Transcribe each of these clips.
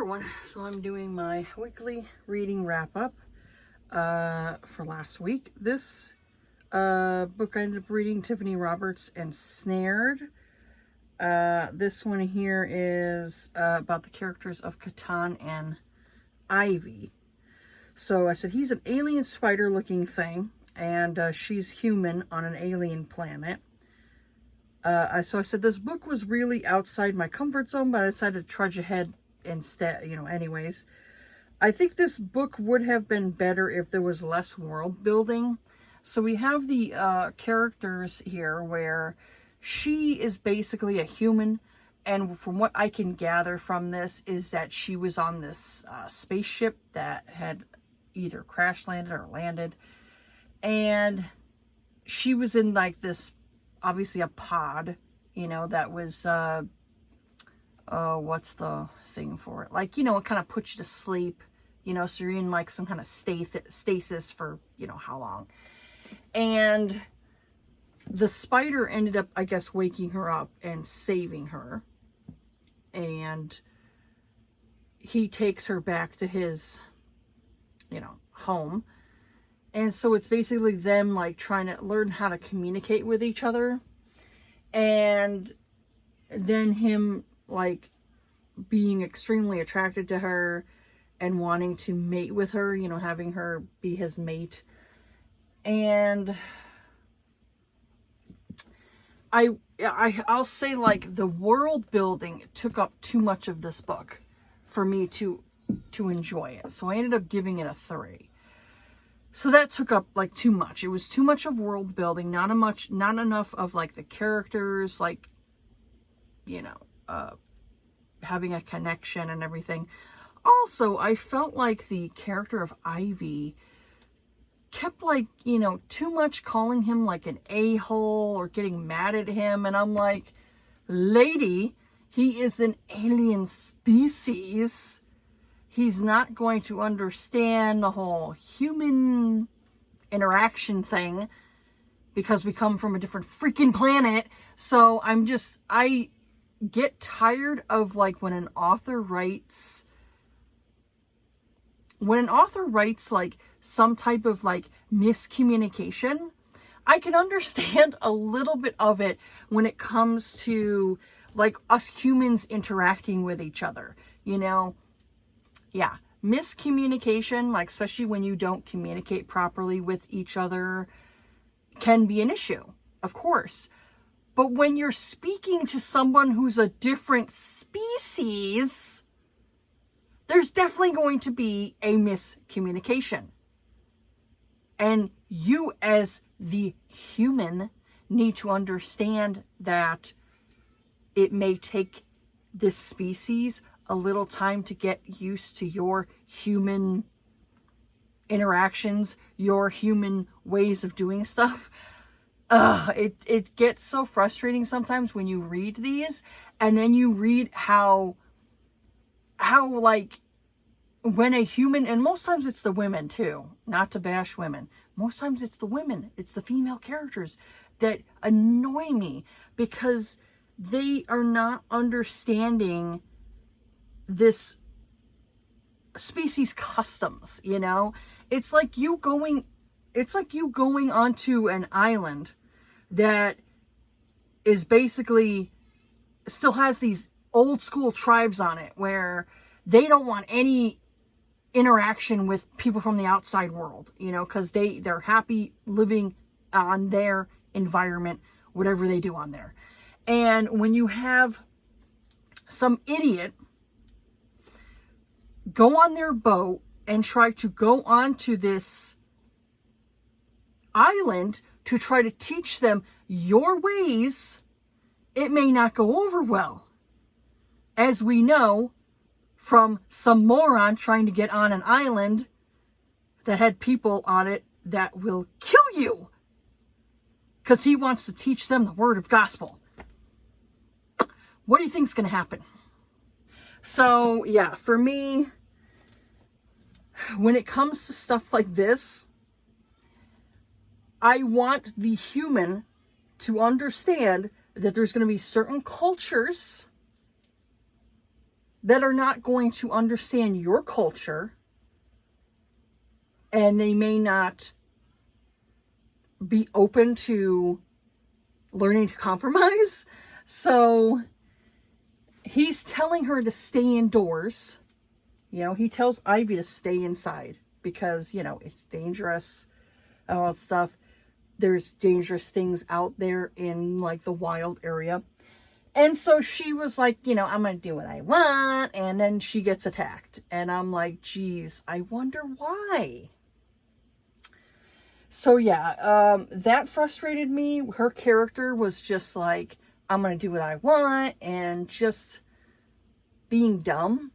everyone. So I'm doing my weekly reading wrap-up for last week. This book I ended up reading, Tiffany Roberts and Snared. This one here is about the characters of Catan and Ivy. So I said he's an alien spider-looking thing, and she's human on an alien planet. So I said this book was really outside my comfort zone, but I decided to trudge ahead instead, anyways. I think this book would have been better if there was less world building. So we have the characters here where she is basically a human, and from what I can gather from this is that she was on this spaceship that had either crash landed or landed, and she was in like this, obviously a pod, that was what's the thing for it? Like, it kind of puts you to sleep, so you're in like some kind of stasis for, how long. And the spider ended up, I guess, waking her up and saving her. And he takes her back to his, home. And so it's basically them like trying to learn how to communicate with each other. And then him like being extremely attracted to her and wanting to mate with her, having her be his mate. And I'll say like the world building took up too much of this book for me to enjoy it. So I ended up giving it a 3. So that took up like too much. It was too much of world building, not enough of like the characters, like, having a connection and everything. Also, I felt like the character of Ivy kept like, too much calling him like an a-hole or getting mad at him. And I'm like, lady, he is an alien species. He's not going to understand the whole human interaction thing because we come from a different freaking planet. So I get tired of like when an author writes like some type of like miscommunication. I can understand a little bit of it when it comes to like us humans interacting with each other, Yeah, miscommunication, like especially when you don't communicate properly with each other, can be an issue, of course. But when you're speaking to someone who's a different species, there's definitely going to be a miscommunication. And you as the human need to understand that it may take this species a little time to get used to your human interactions, your human ways of doing stuff. It gets so frustrating sometimes when you read these, and then you read how like when a human, and most times it's the women too, not to bash women. Most times it's the women, it's the female characters that annoy me because they are not understanding this species customs, It's like you going onto an island that is basically still has these old school tribes on it where they don't want any interaction with people from the outside world, because they're happy living on their environment, whatever they do on there. And when you have some idiot go on their boat and try to go onto this island to try to teach them your ways, it may not go over well. As we know from some moron trying to get on an island that had people on it that will kill you because he wants to teach them the word of gospel. What do you think is going to happen? So, yeah, for me, when it comes to stuff like this, I want the human to understand that there's going to be certain cultures that are not going to understand your culture, and they may not be open to learning to compromise. So he's telling her to stay indoors. You know, he tells Ivy to stay inside because, you know, it's dangerous and all that stuff. There's dangerous things out there in like the wild area. And so she was like, you know, I'm going to do what I want. And then she gets attacked. And I'm like, geez, I wonder why. So yeah, that frustrated me. Her character was just like, I'm going to do what I want. And just being dumb.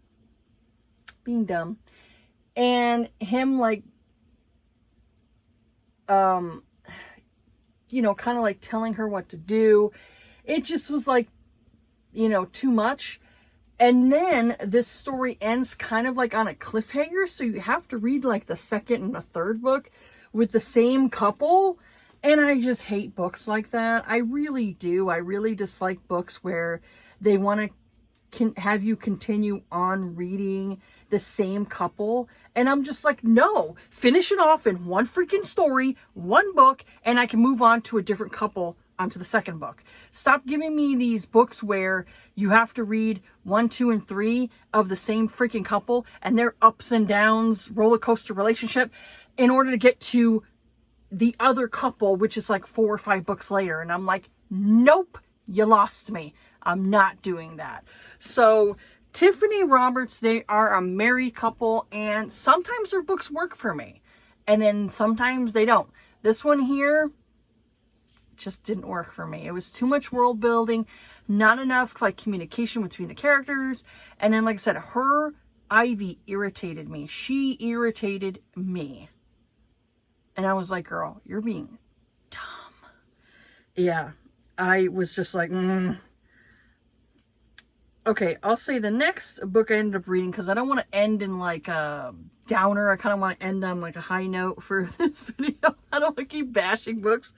And him like, you know, kind of like telling her what to do. It just was like, you know, too much. And then this story ends kind of like on a cliffhanger. So you have to read like the second and the third book with the same couple. And I just hate books like that. I really do. I really dislike books where they want to have you continue on reading the same couple. And I'm just like, no, finish it off in one freaking story, one book, and I can move on to a different couple onto the second book. Stop giving me these books where you have to read 1, 2, and 3 of the same freaking couple and their ups and downs, roller coaster relationship in order to get to the other couple, which is like 4 or 5 books later. And I'm like, nope, you lost me. I'm not doing that. So Tiffany Roberts, they are a married couple, and sometimes their books work for me. And then sometimes they don't. This one here just didn't work for me. It was too much world building, not enough like communication between the characters. And then, like I said, her Ivy irritated me. She irritated me. And I was like, girl, you're being dumb. Yeah, I was just like, Okay, I'll say the next book I ended up reading, because I don't want to end in like a downer. I kind of want to end on like a high note for this video. I don't want to keep bashing books.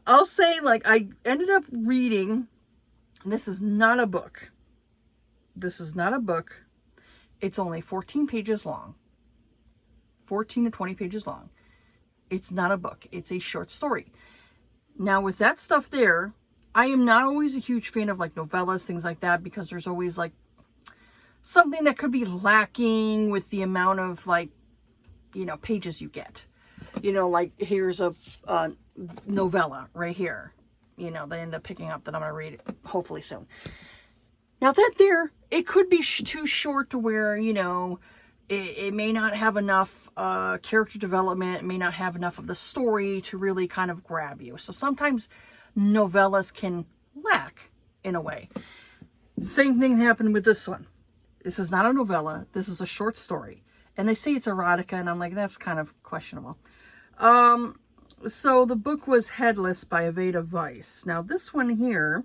I'll say like I ended up reading, this is not a book. This is not a book. It's only 14 pages long. 14 to 20 pages long. It's not a book. It's a short story. Now with that stuff there, I am not always a huge fan of like novellas, things like that, because there's always like something that could be lacking with the amount of like, you know, pages you get. You know, like here's a novella right here. You know, they end up picking up that I'm going to read hopefully soon. Now that there, it could be too short to where, you know, it may not have enough character development. It may not have enough of the story to really kind of grab you. So sometimes novellas can lack in a way. Same thing happened with this one. This is not a novella. This is a short story. And they say it's erotica, and I'm like, that's kind of questionable. So the book was Headless by Aveda Weiss. Now this one here,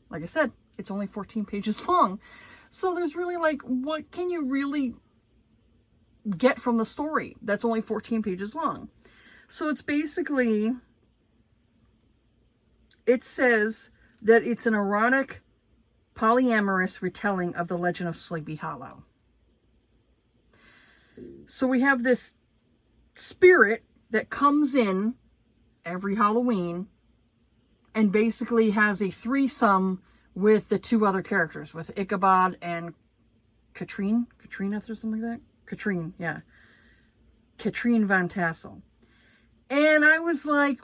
like I said, it's only 14 pages long. So there's really like, what can you really get from the story that's only 14 pages long? So it's basically, it says that it's an erotic, polyamorous retelling of the legend of Sleepy Hollow. So we have this spirit that comes in every Halloween and basically has a threesome with the 2 other characters, with Ichabod and Katrine or something like that? Katrine, yeah. Katrine Van Tassel. And I was like,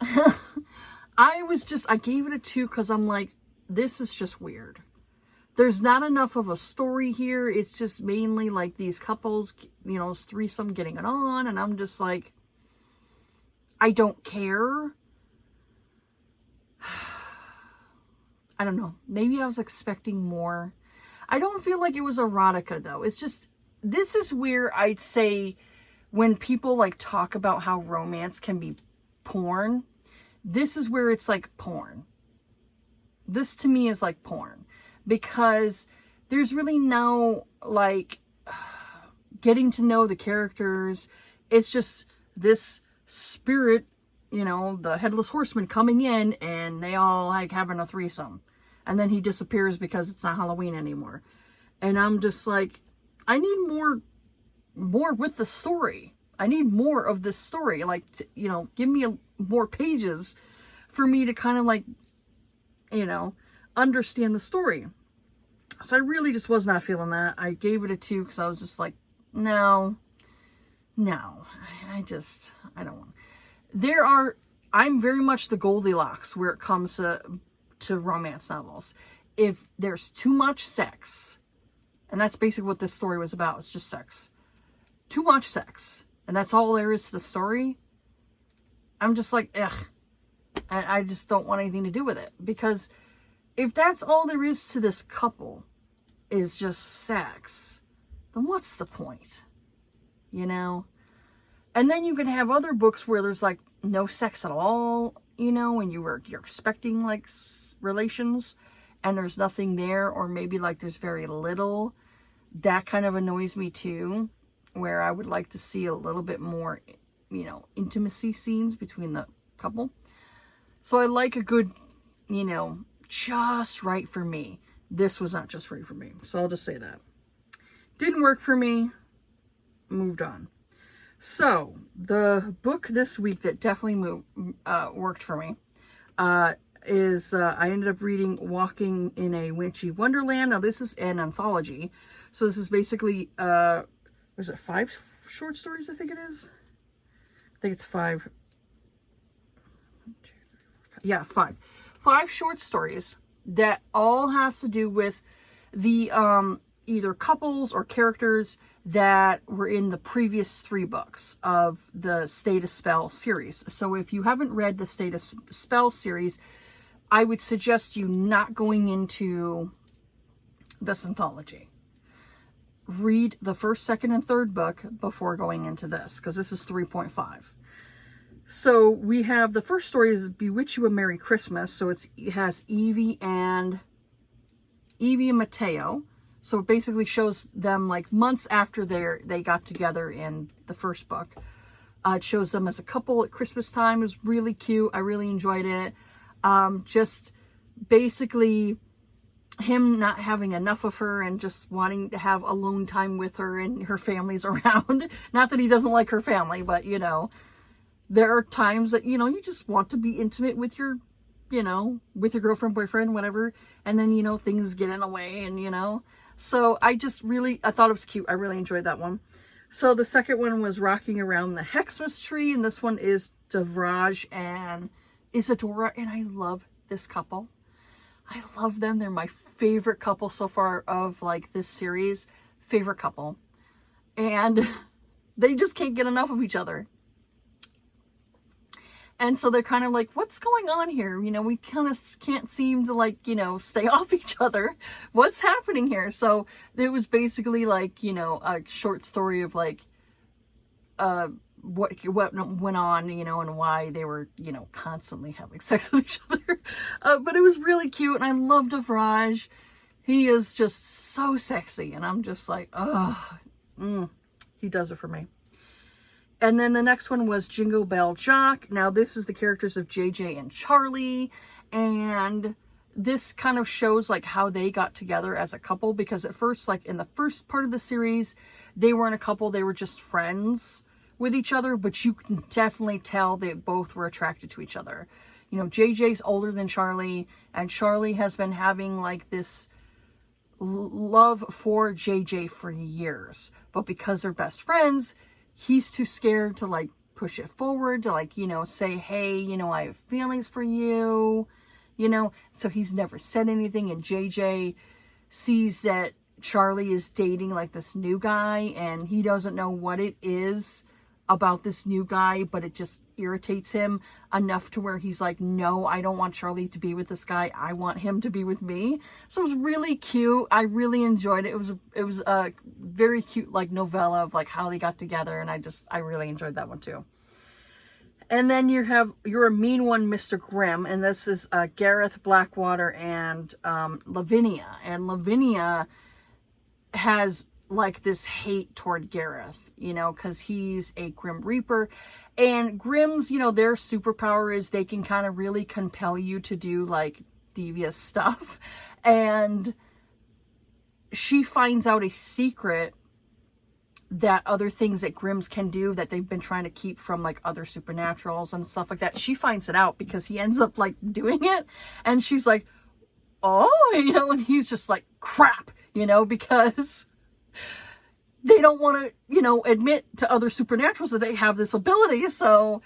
I gave it a 2 because I'm like, this is just weird. There's not enough of a story here. It's just mainly like these couples, you know, threesome getting it on. And I'm just like, I don't care. I don't know. Maybe I was expecting more. I don't feel like it was erotica though. It's just, this is where I'd say when people like talk about how romance can be porn, this is where it's like porn. This to me is like porn, because there's really no like getting to know the characters. It's just this spirit, you know, the headless horseman coming in and they all like having a threesome. And then he disappears because it's not Halloween anymore. And I'm just like, I need more with the story. I need more of this story. Like, give me more pages for me to kind of like, understand the story. So I really just was not feeling that. I gave it a 2 because I was just like, no, I don't want. I'm very much the Goldilocks where it comes to romance novels. If there's too much sex, and that's basically what this story was about, it's just sex. Too much sex, and that's all there is to the story, I'm just like, ugh. I just don't want anything to do with it. Because if that's all there is to this couple, is just sex, then what's the point? And then you can have other books where there's like no sex at all, and you're expecting like relations, and there's nothing there, or maybe like there's very little. That kind of annoys me too, where I would like to see a little bit more, intimacy scenes between the couple. So I like a good, just right for me. This was not just right for me. So I'll just say that. Didn't work for me. Moved on. So the book this week that definitely worked for me is I ended up reading Walking in a Witchy Wonderland. Now this is an anthology. So this is basically, was it 5 short stories, I think it is? I think it's 5. Yeah, 5. 5 short stories that all has to do with the either couples or characters that were in the previous 3 books of the State of Spell series. So if you haven't read the State of Spell series, I would suggest you not going into this anthology. Read the 1st, 2nd, and 3rd book before going into this, because this is 3.5. So we have the first story is Bewitch You a Merry Christmas. So it has Evie and Mateo. So it basically shows them like months after they got together in the first book. It shows them as a couple at Christmas time. It was really cute. I really enjoyed it. Just basically him not having enough of her and just wanting to have alone time with her, and her family's around. Not that he doesn't like her family, but there are times that, you just want to be intimate with your, with your girlfriend, boyfriend, whatever. And then, things get in the way and, so I thought it was cute. I really enjoyed that one. So the second one was Rocking Around the Xmas Tree. And this one is Devraj and Isadora. And I love this couple. I love them. They're my favorite couple so far of like this series. Favorite couple. And they just can't get enough of each other. And so they're kind of like, what's going on here? We kind of can't seem to like, stay off each other. What's happening here? So it was basically like, a short story of like, what went on, and why they were, constantly having sex with each other. But it was really cute. And I love Devraj. He is just so sexy. And I'm just like, he does it for me. And then the next one was Jingle Bell Jock. Now this is the characters of JJ and Charlie. And this kind of shows like how they got together as a couple. Because at first, like in the first part of the series, they weren't a couple. They were just friends with each other. But you can definitely tell they both were attracted to each other. JJ's older than Charlie. And Charlie has been having like this love for JJ for years. But because they're best friends, he's too scared to like push it forward, to like, say, hey, I have feelings for you, so he's never said anything. And JJ sees that Charlie is dating like this new guy, and he doesn't know what it is about this new guy, but it just irritates him enough to where he's like, no, I don't want Charlie to be with this guy. I want him to be with me. So it was really cute. I really enjoyed it. It was a very cute like novella of like how they got together, and I really enjoyed that one too. And then You're a Mean One, Mr. Grimm, and this is Gareth Blackwater and Lavinia. And Lavinia has like this hate toward Gareth, because he's a Grim Reaper. And Grims, their superpower is they can kind of really compel you to do like devious stuff. And she finds out a secret that other things that Grimm's can do that they've been trying to keep from like other supernaturals and stuff like that. She finds it out because he ends up like doing it, and she's like, oh, you know, and he's just like, crap, you know, because they don't want to, you know, admit to other supernaturals that they have this ability. So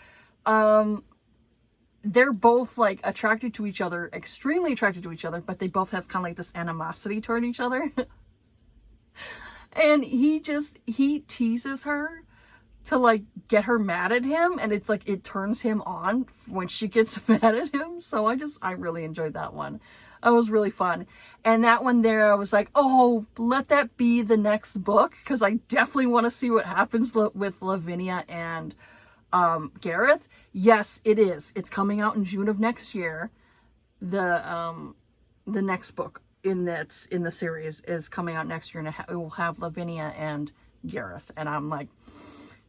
they're both like attracted to each other, extremely attracted to each other, but they both have kind of like this animosity toward each other. And he teases her to like get her mad at him, and it's like it turns him on when she gets mad at him. So I really enjoyed that one. It was really fun. And that one there, I was like, oh, let that be the next book, because I definitely want to see what happens with Lavinia and Gareth. Yes, it is. It's coming out in June of next year. The next book in the series is coming out next year, and it will have Lavinia and Gareth. And I'm like,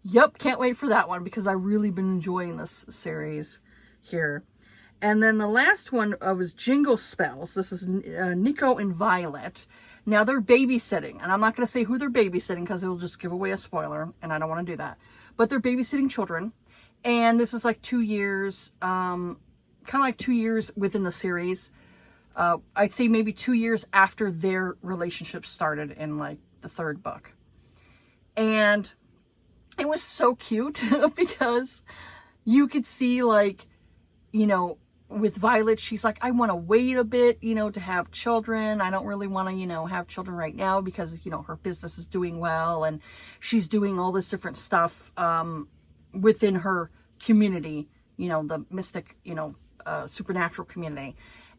yep, can't wait for that one, because I've really been enjoying this series here. And then the last one was Jingle Spells. This is Nico and Violet. Now they're babysitting, and I'm not going to say who they're babysitting because it'll just give away a spoiler, and I don't want to do that. But they're babysitting children, and this is like 2 years, kind of like 2 years within the series. I'd say maybe 2 years after their relationship started in like the third book. And it was so cute because you could see, like, you know, with Violet, she's like, I want to wait a bit, you know, to have children. I don't really want to, you know, have children right now because, you know, her business is doing well and she's doing all this different stuff within her community, you know, the mystic, you know, supernatural community.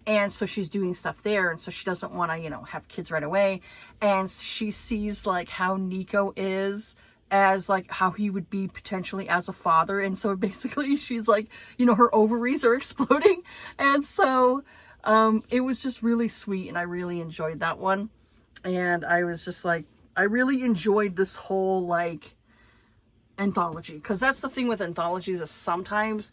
And so she's doing stuff there. And so she doesn't want to, you know, have kids right away. And she sees like how Nico is as like how he would be potentially as a father. And so basically she's like, you know, her ovaries are exploding. And so it was just really sweet, and I really enjoyed that one. And I was just like, I really enjoyed this whole like anthology, because that's the thing with anthologies, is sometimes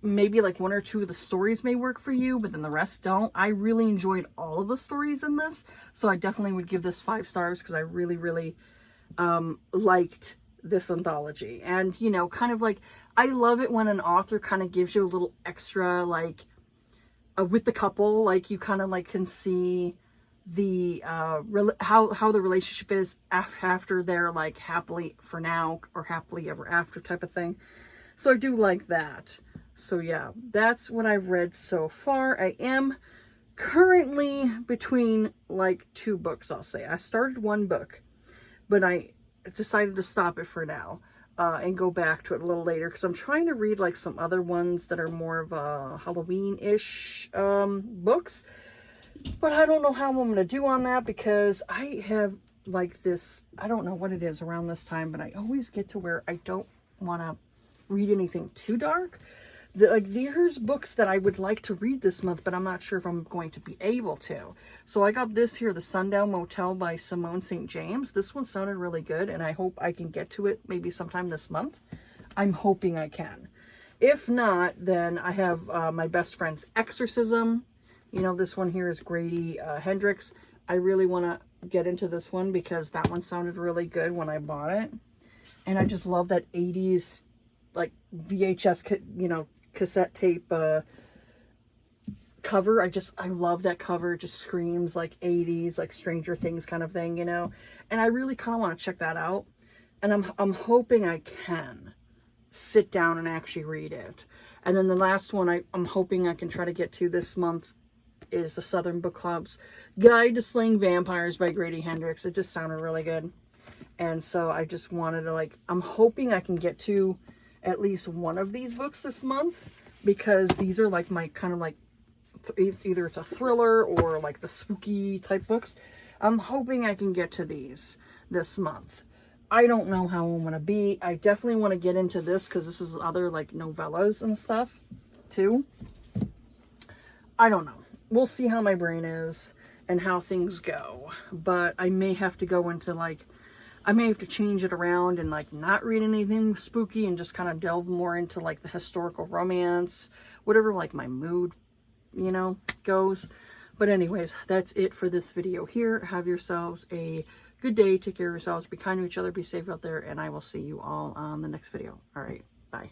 maybe like 1 or 2 of the stories may work for you, but then the rest don't. I really enjoyed all of the stories in this, so I definitely would give this 5 stars because I really, really liked this anthology. And, you know, kind of like, I love it when an author kind of gives you a little extra, like, with the couple, like, you kind of like can see the how the relationship is after they're like happily for now or happily ever after type of thing. So I do like that. So yeah, that's what I've read so far. I am currently between like 2 books, I'll say. I started 1 book, but I decided to stop it for now and go back to it a little later, because I'm trying to read like some other ones that are more of a Halloween-ish books. But I don't know how I'm going to do on that, because I have like this, I don't know what it is around this time, but I always get to where I don't want to read anything too dark. Like, there's books that I would like to read this month, but I'm not sure if I'm going to be able to. So I got this here, The Sundown Motel by Simone St. James. This one sounded really good, and I hope I can get to it maybe sometime this month. I'm hoping I can. If not, then I have My Best Friend's Exorcism. You know, this one here is Grady Hendrix. I really want to get into this one because that one sounded really good when I bought it. And I just love that 80s, like, VHS, you know, cassette tape cover. I love that cover. It just screams like 80s, like Stranger Things kind of thing, you know. And I really kind of want to check that out. And I'm hoping I can sit down and actually read it. And then the last one I'm hoping I can try to get to this month is the Southern Book Club's Guide to Slaying Vampires by Grady Hendrix. It just sounded really good. And so I just wanted to, like, I'm hoping I can get to at least one of these books this month, because these are like my kind of like, either it's a thriller or like the spooky type books. I'm hoping I can get to these this month. I don't know how I'm going to be. I definitely want to get into this because this is other like novellas and stuff too. I don't know. We'll see how my brain is and how things go. But I may have to go into like, I may have to change it around and like not read anything spooky and just kind of delve more into like the historical romance, whatever like my mood, you know, goes. But anyways, that's it for this video here. Have yourselves a good day. Take care of yourselves. Be kind to each other. Be safe out there. And I will see you all on the next video. All right. Bye.